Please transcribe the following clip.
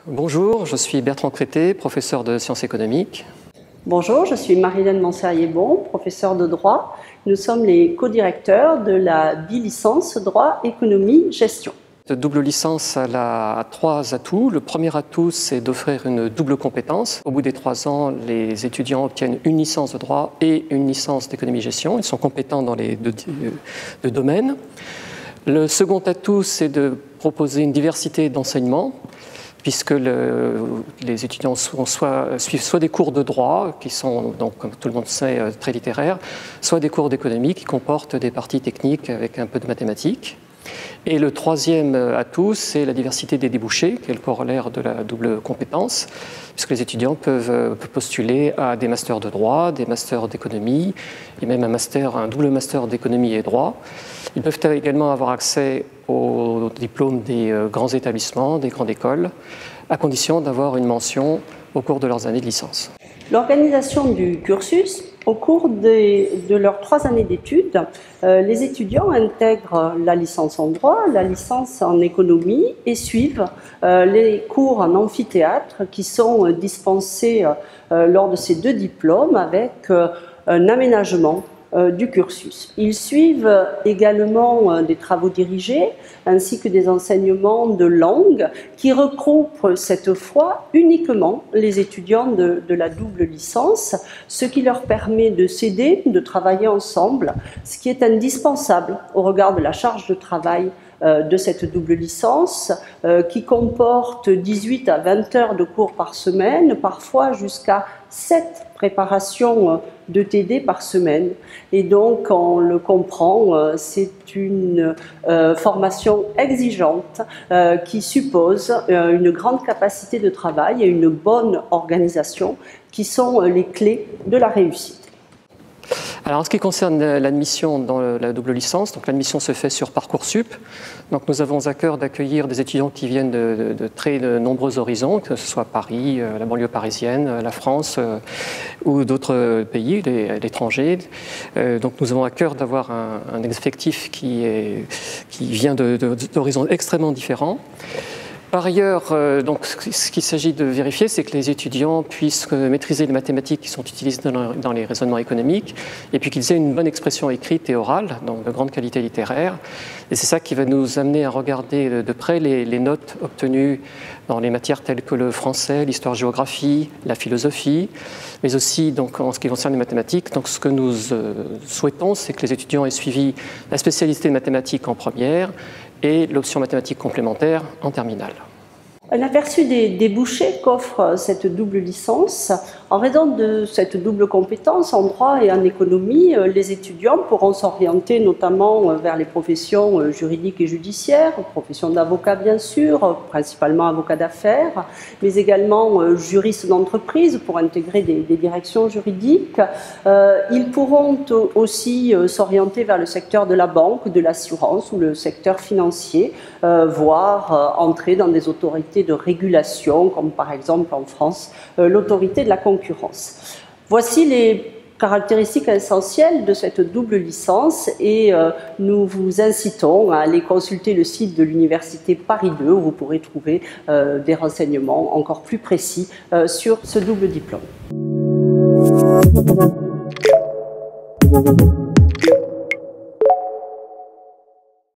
Bonjour, je suis Bertrand Crété, professeur de sciences économiques. Bonjour, je suis Marilène Monserrier-Bon, professeure de droit. Nous sommes les co-directeurs de la bi-licence droit, économie, gestion. Cette double licence a trois atouts. Le premier atout, c'est d'offrir une double compétence. Au bout des 3 ans, les étudiants obtiennent une licence de droit et une licence d'économie-gestion. Ils sont compétents dans les deux domaines. Le second atout, c'est de proposer une diversité d'enseignements, puisque les étudiants suivent soit des cours de droit, qui sont, donc, comme tout le monde sait, très littéraires, soit des cours d'économie qui comportent des parties techniques avec un peu de mathématiques. Et le troisième atout, c'est la diversité des débouchés, qui est le corollaire de la double compétence, puisque les étudiants peuvent postuler à des masters de droit, des masters d'économie, et même un double master d'économie et droit. Ils peuvent également avoir accès aux diplômes des grands établissements, des grandes écoles, à condition d'avoir une mention au cours de leurs années de licence. L'organisation du cursus, au cours de leurs 3 années d'études, les étudiants intègrent la licence en droit, la licence en économie et suivent les cours en amphithéâtre qui sont dispensés lors de ces 2 diplômes avec un aménagement du cursus. Ils suivent également des travaux dirigés ainsi que des enseignements de langue qui regroupent cette fois uniquement les étudiants de la double licence, ce qui leur permet de s'aider, de travailler ensemble, ce qui est indispensable au regard de la charge de travail de cette double licence qui comporte 18 à 20 heures de cours par semaine, parfois jusqu'à 7 préparations de TD par semaine. Et donc, on le comprend, c'est une formation exigeante qui suppose une grande capacité de travail et une bonne organisation qui sont les clés de la réussite. Alors, en ce qui concerne l'admission dans la double licence, donc l'admission se fait sur Parcoursup. Donc, nous avons à cœur d'accueillir des étudiants qui viennent de très nombreux horizons, que ce soit Paris, la banlieue parisienne, la France ou d'autres pays, l'étranger. Donc, nous avons à cœur d'avoir un effectif qui vient d'horizons extrêmement différents. Par ailleurs, donc, ce qu'il s'agit de vérifier, c'est que les étudiants puissent maîtriser les mathématiques qui sont utilisées dans les raisonnements économiques et puis qu'ils aient une bonne expression écrite et orale, donc de grande qualité littéraire. Et c'est ça qui va nous amener à regarder de près les notes obtenues dans les matières telles que le français, l'histoire-géographie, la philosophie, mais aussi donc, en ce qui concerne les mathématiques. Donc, ce que nous souhaitons, c'est que les étudiants aient suivi la spécialité de mathématiques en première et l'option mathématiques complémentaire en terminale. Un aperçu des débouchés qu'offre cette double licence. En raison de cette double compétence en droit et en économie, les étudiants pourront s'orienter notamment vers les professions juridiques et judiciaires, profession d'avocat bien sûr, principalement avocat d'affaires, mais également juristes d'entreprise pour intégrer des directions juridiques. Ils pourront aussi s'orienter vers le secteur de la banque, de l'assurance ou le secteur financier, voire entrer dans des autorités de régulation, comme par exemple en France, l'autorité de la concurrence. Voici les caractéristiques essentielles de cette double licence et nous vous incitons à aller consulter le site de l'Université Paris 2 où vous pourrez trouver des renseignements encore plus précis sur ce double diplôme.